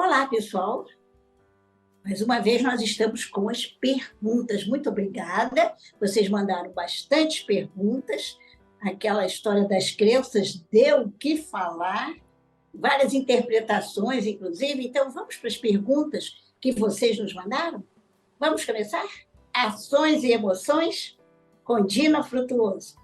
Olá, pessoal. Mais uma vez nós estamos com as perguntas. Muito obrigada. Vocês mandaram bastante perguntas. Aquela história das crenças deu o que falar, várias interpretações, inclusive. Então, vamos para as perguntas que vocês nos mandaram? Vamos começar? Ações e emoções com Dina Frutuoso.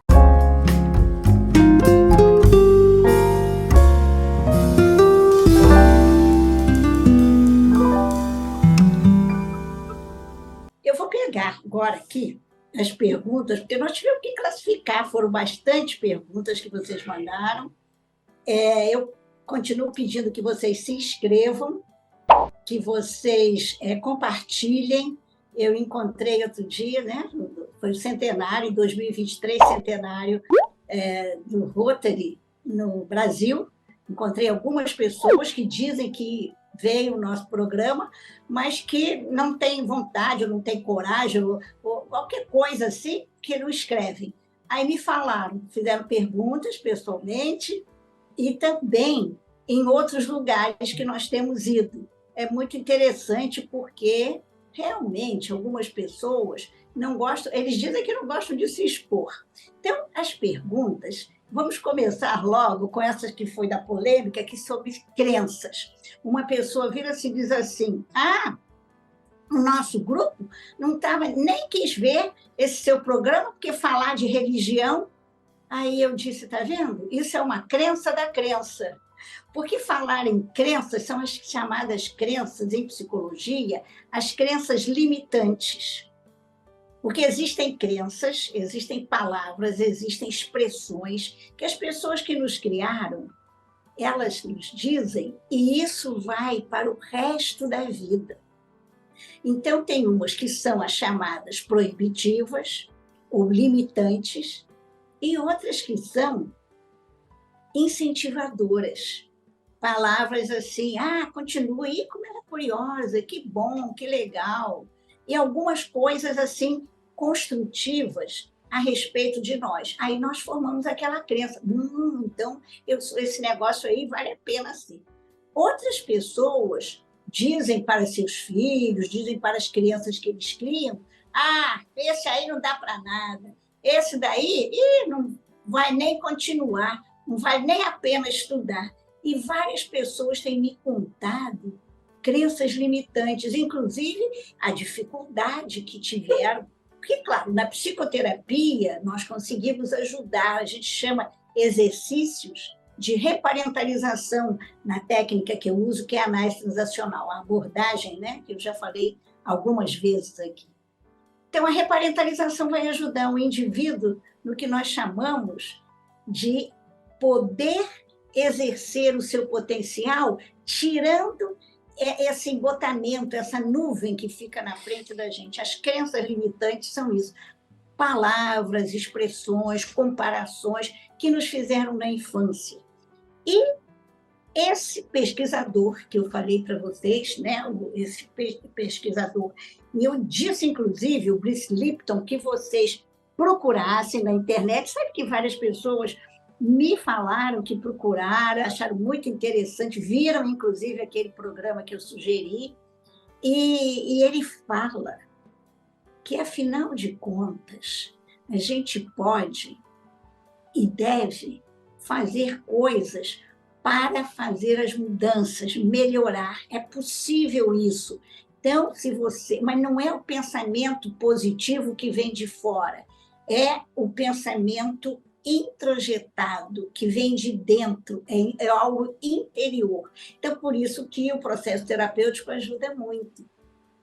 Eu vou pegar agora aqui as perguntas, porque nós tivemos que classificar, foram bastante perguntas que vocês mandaram. Eu continuo pedindo que vocês se inscrevam, que vocês compartilhem. Eu encontrei outro dia, né? Foi o centenário, em 2023, centenário do Rotary no Brasil. Encontrei algumas pessoas que dizem que veio o nosso programa, mas que não tem vontade, ou não tem coragem, ou qualquer coisa assim, que não escrevem. Aí me falaram, fizeram perguntas pessoalmente e também em outros lugares que nós temos ido. É muito interessante porque, realmente, algumas pessoas não gostam, eles dizem que não gostam de se expor. Então, as perguntas, vamos começar logo com essa que foi da polêmica, que sobre crenças. Uma pessoa vira-se e diz assim, o nosso grupo não tava, nem quis ver esse seu programa, porque falar de religião. Aí eu disse, está vendo? Isso é uma crença da crença. Porque falar em crenças são as chamadas crenças em psicologia, as crenças limitantes. Porque existem crenças, existem palavras, existem expressões que as pessoas que nos criaram, elas nos dizem, e isso vai para o resto da vida. Então, tem umas que são as chamadas proibitivas ou limitantes, e outras que são incentivadoras. Palavras assim, continue, como ela é curiosa, que bom, que legal. E algumas coisas assim, construtivas a respeito de nós. Aí nós formamos aquela crença, então esse negócio aí vale a pena sim. Outras pessoas dizem para seus filhos, dizem para as crianças que eles criam, esse aí não dá para nada, esse daí não vai nem continuar, não vale nem a pena estudar. E várias pessoas têm me contado crenças limitantes, inclusive a dificuldade que tiveram. Porque, claro, na psicoterapia nós conseguimos ajudar, a gente chama exercícios de reparentalização na técnica que eu uso, que é a análise transacional, a abordagem, né, que eu já falei algumas vezes aqui. Então, a reparentalização vai ajudar o indivíduo no que nós chamamos de poder exercer o seu potencial, tirando esse embotamento, essa nuvem que fica na frente da gente. As crenças limitantes são isso. Palavras, expressões, comparações que nos fizeram na infância. E esse pesquisador que eu falei para vocês, né, esse pesquisador, e eu disse, inclusive, o Bruce Lipton, que vocês procurassem na internet. Sabe que várias pessoas me falaram que procuraram, acharam muito interessante, viram, inclusive, aquele programa que eu sugeri, e ele fala que, afinal de contas, a gente pode e deve fazer coisas para fazer as mudanças, melhorar. É possível isso. Então, mas não é o pensamento positivo que vem de fora, é o pensamento introjetado, que vem de dentro, é algo interior. Então, por isso que o processo terapêutico ajuda muito.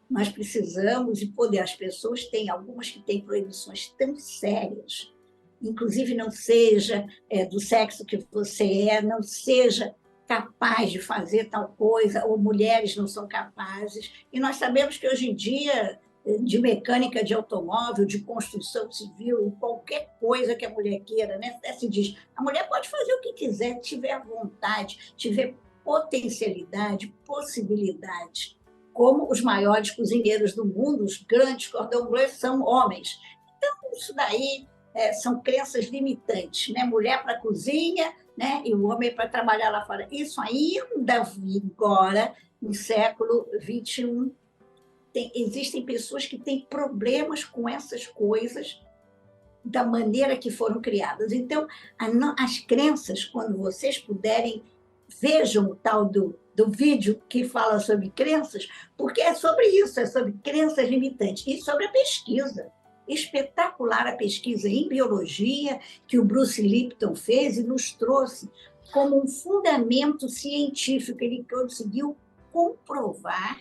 Nós precisamos, e poder, as pessoas têm, algumas que têm proibições tão sérias, inclusive não seja do sexo que você não seja capaz de fazer tal coisa, ou mulheres não são capazes. E nós sabemos que hoje em dia, de mecânica de automóvel, de construção civil, em qualquer coisa que a mulher queira, né? Se diz, a mulher pode fazer o que quiser, tiver vontade, tiver potencialidade, possibilidade. Como os maiores cozinheiros do mundo, os grandes cordon bleu, são homens. Então, isso daí são crenças limitantes, né? Mulher para a cozinha, né? E o homem para trabalhar lá fora. Isso ainda vigora no século XXI. Existem pessoas que têm problemas com essas coisas da maneira que foram criadas. Então, as crenças, quando vocês puderem, vejam o tal do vídeo que fala sobre crenças, porque é sobre isso, é sobre crenças limitantes e sobre a pesquisa. Espetacular a pesquisa em biologia que o Bruce Lipton fez e nos trouxe como um fundamento científico. Ele conseguiu comprovar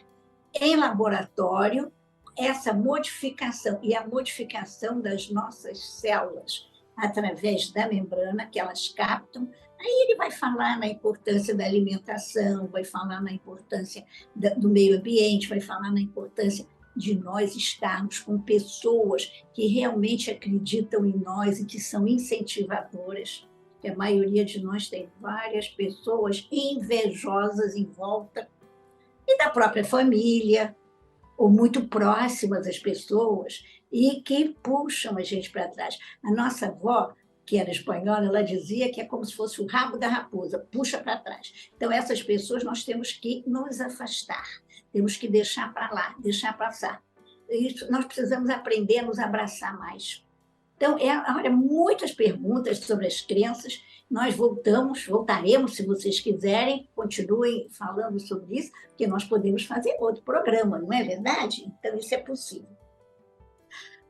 em laboratório essa modificação, e a modificação das nossas células através da membrana, que elas captam. Aí ele vai falar na importância da alimentação, vai falar na importância do meio ambiente, vai falar na importância de nós estarmos com pessoas que realmente acreditam em nós e que são incentivadoras. Que a maioria de nós tem várias pessoas invejosas em volta, e da própria família, ou muito próximas às pessoas, e que puxam a gente para trás. A nossa avó, que era espanhola, ela dizia que é como se fosse o rabo da raposa, puxa para trás. Então, essas pessoas nós temos que nos afastar, temos que deixar para lá, deixar passar. Isso, nós precisamos aprender a nos abraçar mais. Então, olha, muitas perguntas sobre as crenças. Nós voltaremos, se vocês quiserem, continuem falando sobre isso, porque nós podemos fazer outro programa, não é verdade? Então, isso é possível.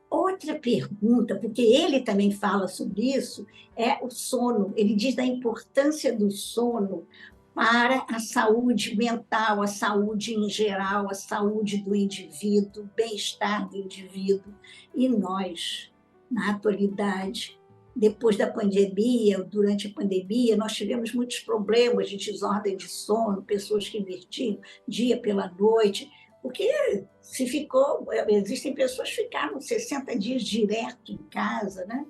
Outra pergunta, porque ele também fala sobre isso, é o sono. Ele diz da importância do sono para a saúde mental, a saúde em geral, a saúde do indivíduo, o bem-estar do indivíduo. E nós, na atualidade, depois da pandemia, durante a pandemia, nós tivemos muitos problemas de desordem de sono, pessoas que invertiam dia pela noite, porque existem pessoas que ficaram 60 dias direto em casa, né?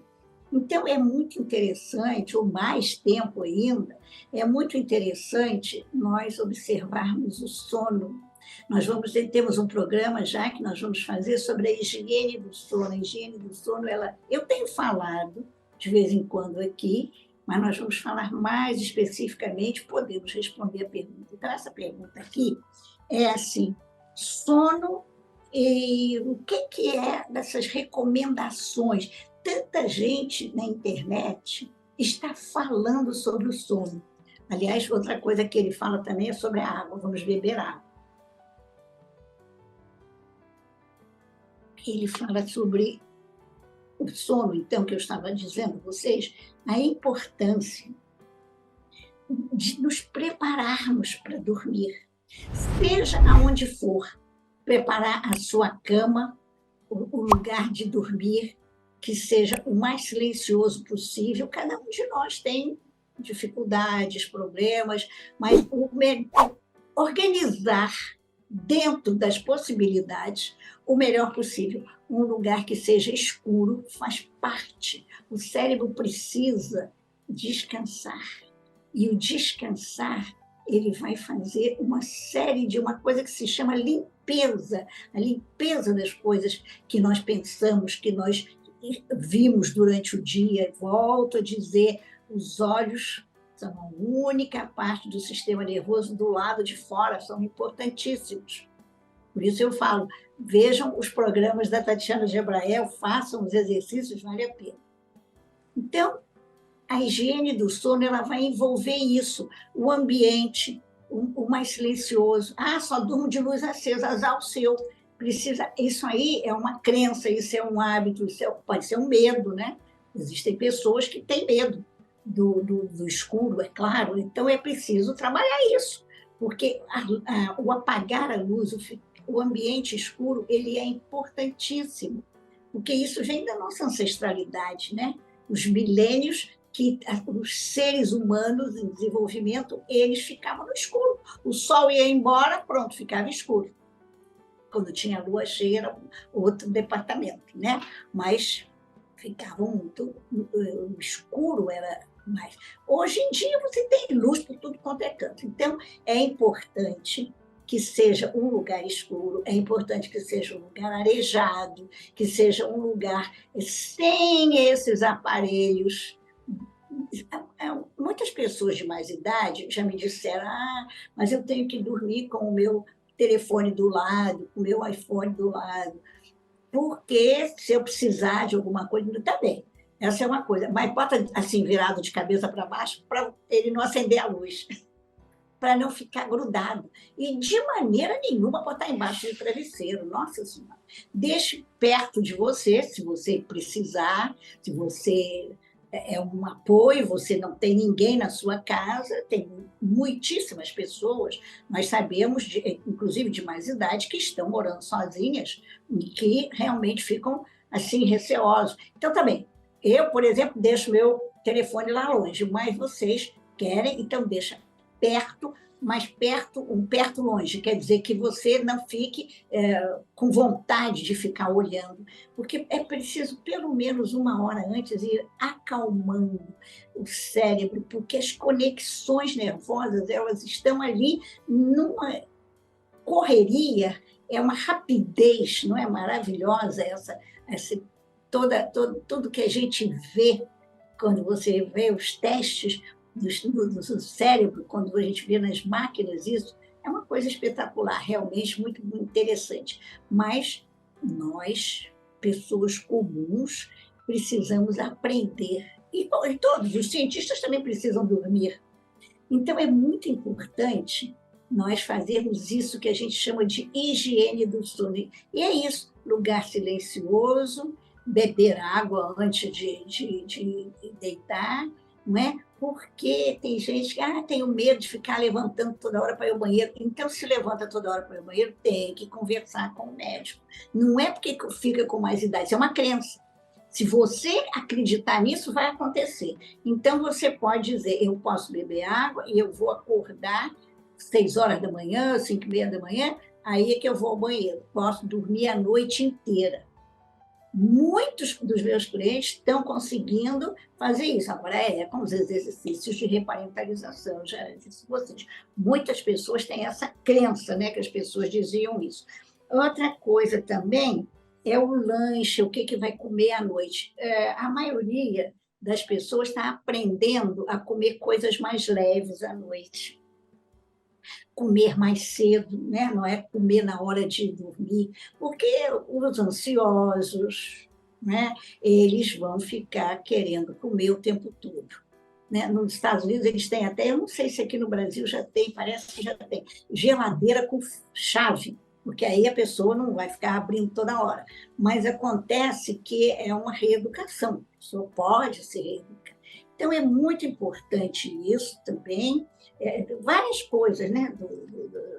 Então, é muito interessante, ou mais tempo ainda, é muito interessante nós observarmos o sono. Temos um programa já que nós vamos fazer sobre a higiene do sono. A higiene do sono, eu tenho falado de vez em quando aqui, mas nós vamos falar mais especificamente, podemos responder a pergunta. Então, essa pergunta aqui é assim, sono, e o que é dessas recomendações? Tanta gente na internet está falando sobre o sono. Aliás, outra coisa que ele fala também é sobre a água, vamos beber água. Ele fala sobre o sono, então, que eu estava dizendo a vocês, a importância de nos prepararmos para dormir, seja aonde for, preparar a sua cama, o lugar de dormir, que seja o mais silencioso possível. Cada um de nós tem dificuldades, problemas, mas organizar dentro das possibilidades o melhor possível. Um lugar que seja escuro faz parte. O cérebro precisa descansar. E o descansar, ele vai fazer uma coisa que se chama limpeza, a limpeza das coisas que nós pensamos, que nós vimos durante o dia. Volto a dizer, os olhos são a única parte do sistema nervoso do lado de fora, são importantíssimos. Por isso eu falo, vejam os programas da Tatiana Gebrael, façam os exercícios, vale a pena. Então, a higiene do sono, ela vai envolver isso, o ambiente, o mais silencioso. Só durmo de luz acesa, azar o seu. Isso aí é uma crença, isso é um hábito, pode ser um medo, né? Existem pessoas que têm medo do escuro, é claro, então é preciso trabalhar isso, porque o apagar a luz, o ambiente escuro, ele é importantíssimo, porque isso vem da nossa ancestralidade, né? Os milênios que os seres humanos em desenvolvimento, eles ficavam no escuro. O sol ia embora, pronto, ficava escuro. Quando tinha lua cheia, era outro departamento, né? Mas ficava muito... O escuro era mais... Hoje em dia, você tem luz por tudo quanto é canto. Então, é importante que seja um lugar escuro, é importante que seja um lugar arejado, que seja um lugar sem esses aparelhos. muitas pessoas de mais idade já me disseram, mas eu tenho que dormir com o meu telefone do lado, com o meu iPhone do lado, porque se eu precisar de alguma coisa, está bem. Essa é uma coisa. Mas bota assim, virado de cabeça para baixo, para ele não acender a luz, para não ficar grudado. E de maneira nenhuma botar embaixo do travesseiro. Nossa Senhora. Deixe perto de você, se você precisar, se você é um apoio, você não tem ninguém na sua casa, tem muitíssimas pessoas, nós sabemos, inclusive de mais idade, que estão morando sozinhas e que realmente ficam assim receosos. Então, também, eu, por exemplo, deixo meu telefone lá longe, mas vocês querem, então deixa perto, mas perto, um perto longe, quer dizer que você não fique com vontade de ficar olhando, porque é preciso pelo menos 1 hora antes ir acalmando o cérebro, porque as conexões nervosas, elas estão ali numa correria, é uma rapidez, não é maravilhosa tudo que a gente vê quando você vê os testes do cérebro, quando a gente vê nas máquinas isso, é uma coisa espetacular, realmente muito, muito interessante. Mas nós, pessoas comuns, precisamos aprender. E todos os cientistas também precisam dormir. Então, é muito importante nós fazermos isso que a gente chama de higiene do sono. E é isso, lugar silencioso, beber água antes de deitar, não é? Porque tem gente que tenho medo de ficar levantando toda hora para ir ao banheiro. Então, se levanta toda hora para ir ao banheiro, tem que conversar com o médico. Não é porque fica com mais idade, isso é uma crença. Se você acreditar nisso, vai acontecer. Então, você pode dizer, eu posso beber água e eu vou acordar 6 horas da manhã, 5h30 da manhã, aí é que eu vou ao banheiro. Posso dormir a noite inteira. Muitos dos meus clientes estão conseguindo fazer isso. Agora, com os exercícios de reparentalização, já disse vocês. Muitas pessoas têm essa crença, né, que as pessoas diziam isso. Outra coisa também é o lanche, o que vai comer à noite. A maioria das pessoas está aprendendo a comer coisas mais leves à noite. Comer mais cedo, né? Não é comer na hora de dormir, porque os ansiosos, né? Eles vão ficar querendo comer o tempo todo. Né? Nos Estados Unidos eles têm até, eu não sei se aqui no Brasil já tem, parece que já tem, geladeira com chave, porque aí a pessoa não vai ficar abrindo toda hora. Mas acontece que é uma reeducação, a pessoa pode se reeducar. Então, é muito importante isso também, várias coisas, né,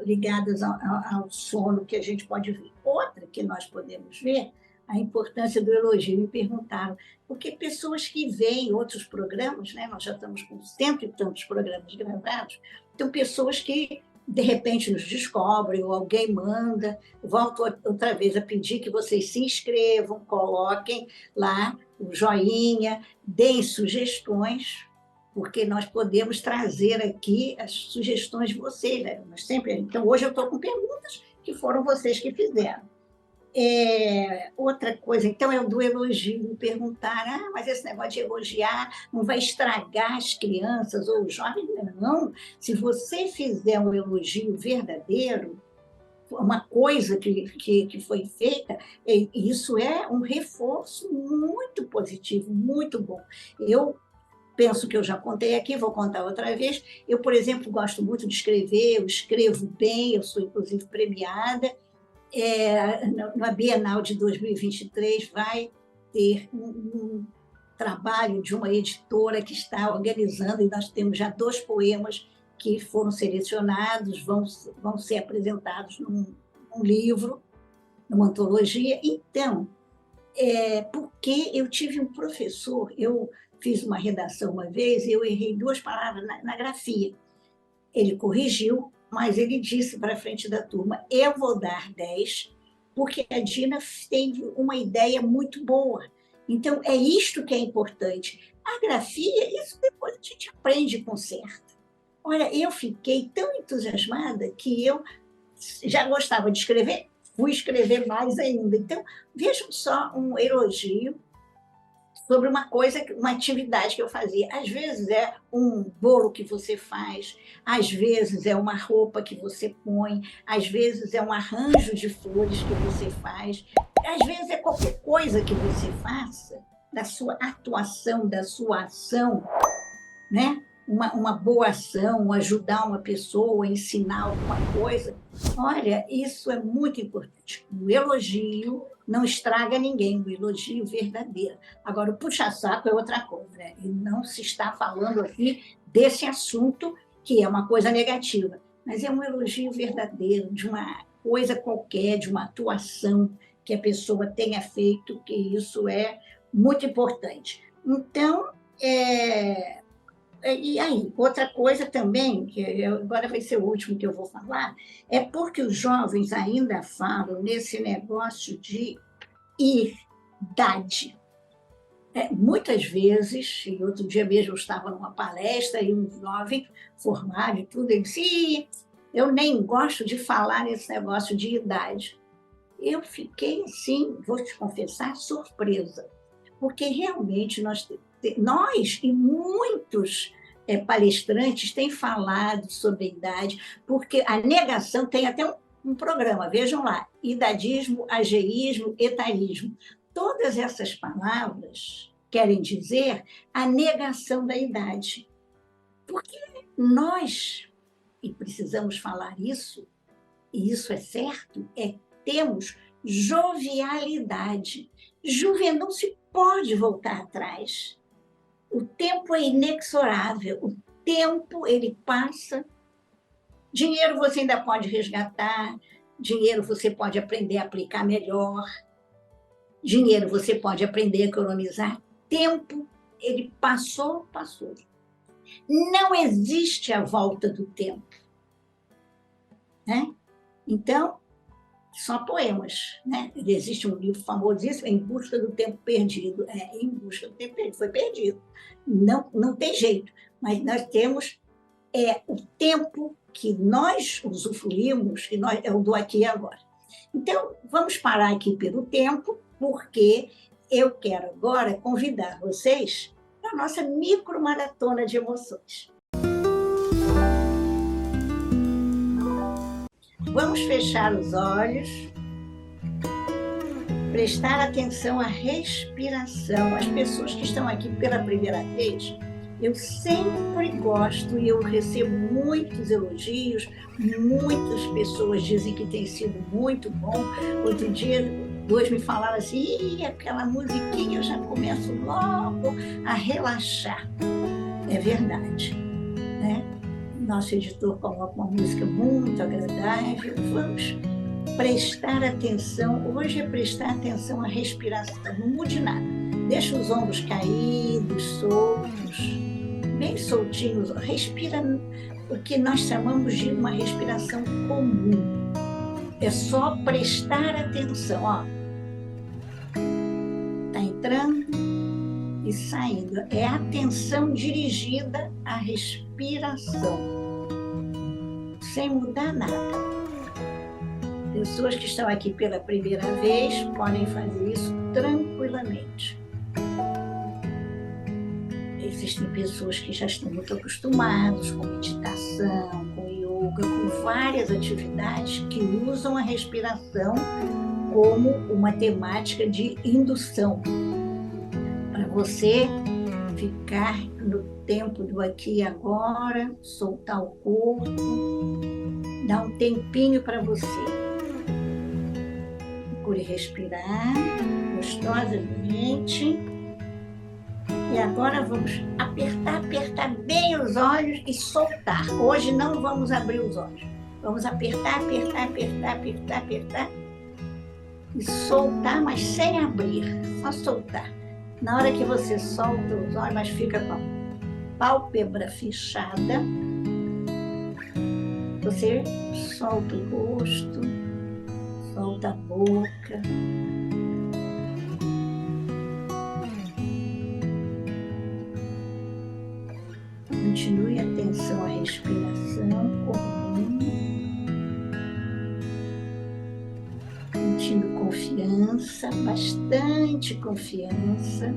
ligadas ao sono que a gente pode ver. Outra que nós podemos ver, a importância do elogio. Me perguntaram, porque pessoas que veem outros programas, né, nós já estamos com 100 e tantos programas gravados, então pessoas que de repente nos descobrem, ou alguém manda, volto outra vez a pedir que vocês se inscrevam, coloquem lá o joinha, deem sugestões, porque nós podemos trazer aqui as sugestões de vocês. Né? Nós sempre... Então, hoje eu estou com perguntas que foram vocês que fizeram. Outra coisa, então, é o do elogio, me perguntar, mas esse negócio de elogiar não vai estragar as crianças ou os jovens? Não, se você fizer um elogio verdadeiro, uma coisa que foi feita, isso é um reforço muito positivo, muito bom. Eu penso que eu já contei aqui, vou contar outra vez. Eu, por exemplo, gosto muito de escrever, eu escrevo bem, eu sou, inclusive, premiada. Na Bienal de 2023 vai ter um trabalho de uma editora que está organizando, e nós temos já 2 poemas que foram selecionados, vão ser apresentados num livro, numa antologia. Então, porque eu tive um professor, eu fiz uma redação uma vez e eu errei 2 palavras na grafia. Ele corrigiu, mas ele disse para a frente da turma, eu vou dar 10, porque a Dina teve uma ideia muito boa. Então, é isto que é importante. A grafia, isso depois a gente aprende e conserta. Olha, eu fiquei tão entusiasmada que eu já gostava de escrever, fui escrever mais ainda. Então, vejam só um elogio sobre uma coisa, uma atividade que eu fazia. Às vezes é um bolo que você faz, às vezes é uma roupa que você põe, às vezes é um arranjo de flores que você faz, às vezes é qualquer coisa que você faça, da sua atuação, da sua ação, né? Uma boa ação, ajudar uma pessoa, ensinar alguma coisa. Olha, isso é muito importante. O elogio não estraga ninguém, o elogio verdadeiro. Agora, o puxa-saco é outra coisa, né? E não se está falando aqui desse assunto, que é uma coisa negativa, mas é um elogio verdadeiro, de uma coisa qualquer, de uma atuação que a pessoa tenha feito, que isso é muito importante. Então, e aí, outra coisa também, que agora vai ser o último que eu vou falar, é porque os jovens ainda falam nesse negócio de idade. Muitas vezes, e outro dia mesmo eu estava numa palestra e um jovem formado e tudo, ele disse, eu nem gosto de falar nesse negócio de idade. Eu fiquei, assim, vou te confessar, surpresa, porque realmente nós e muitos palestrantes têm falado sobre a idade, porque a negação tem até um programa, vejam lá, idadismo, ageísmo, etarismo. Todas essas palavras querem dizer a negação da idade. Porque nós, e precisamos falar isso, e isso é certo, temos jovialidade. Não se pode voltar atrás. O tempo é inexorável, o tempo ele passa. Dinheiro você ainda pode resgatar, dinheiro você pode aprender a aplicar melhor, dinheiro você pode aprender a economizar. Tempo, ele passou. Não existe a volta do tempo, né? Então, só poemas, né? Existe um livro famosíssimo, Em Busca do Tempo Perdido. Em Busca do Tempo Perdido, foi perdido. Não tem jeito, mas nós temos o tempo que nós usufruímos, que é o do aqui e agora. Então, vamos parar aqui pelo tempo, porque eu quero agora convidar vocês para a nossa micromaratona de emoções. Vamos fechar os olhos, prestar atenção à respiração. As pessoas que estão aqui pela primeira vez, eu sempre gosto e eu recebo muitos elogios, muitas pessoas dizem que tem sido muito bom. Outro dia, dois me falaram assim, aquela musiquinha eu já começo logo a relaxar. É verdade, né? Nosso editor coloca uma música muito agradável. Vamos prestar atenção. Hoje é prestar atenção à respiração. Não mude nada. Deixa os ombros caídos, soltos, bem soltinhos. Respira o que nós chamamos de uma respiração comum. É só prestar atenção. Ó. Tá entrando e saindo. É atenção dirigida à respiração, sem mudar nada. Pessoas que estão aqui pela primeira vez podem fazer isso tranquilamente. Existem pessoas que já estão muito acostumadas com meditação, com yoga, com várias atividades que usam a respiração como uma temática de indução, para você ficar no tempo do aqui e agora, soltar o corpo, dar um tempinho para você. Procure respirar gostosamente. E agora vamos apertar bem os olhos e soltar. Hoje não vamos abrir os olhos. Vamos apertar e soltar, mas sem abrir, só soltar. Na hora que você solta os olhos, mas fica com a pálpebra fechada, você solta o rosto, solta a boca. Continue a atenção à respiração comum, sentindo confiança, bastante confiança.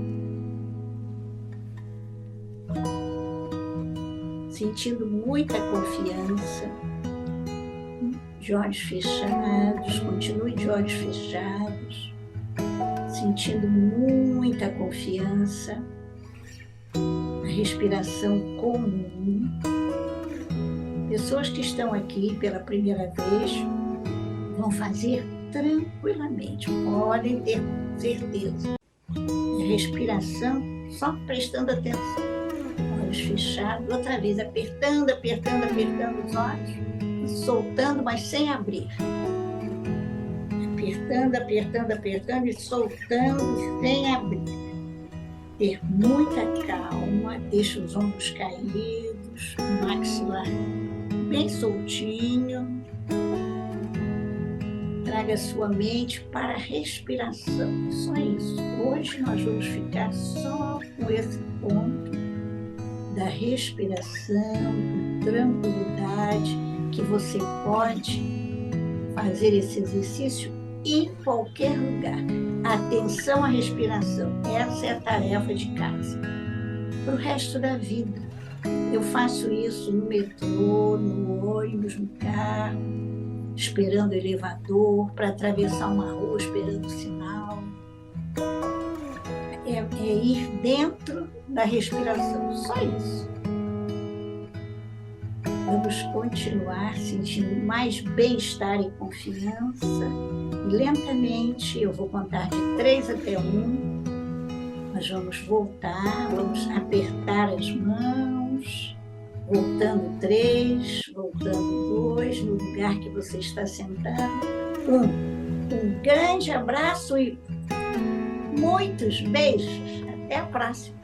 sentindo muita confiança, de olhos fechados, continue de olhos fechados, sentindo muita confiança, a respiração comum. Pessoas que estão aqui pela primeira vez vão fazer tranquilamente, podem ter certeza. A respiração, só prestando atenção. Olhos fechados, outra vez, apertando os olhos, soltando, mas sem abrir. Apertando e soltando sem abrir. Ter muita calma, deixa os ombros caídos, o maxilar bem soltinho. Traga sua mente para a respiração. Só isso. Hoje nós vamos ficar só com esse ponto da respiração, com tranquilidade, que você pode fazer esse exercício em qualquer lugar. Atenção à respiração. Essa é a tarefa de casa. Para o resto da vida. Eu faço isso no metrô, no ônibus, no carro, esperando o elevador, para atravessar uma rua, esperando o sinal. É ir dentro da respiração, só isso. Vamos continuar sentindo mais bem-estar e confiança. E lentamente, eu vou contar de 3 até 1. Nós vamos voltar, vamos apertar as mãos, voltando 3, voltando 2, no lugar que você está sentado. 1. Um grande abraço e muitos beijos. Até a próxima.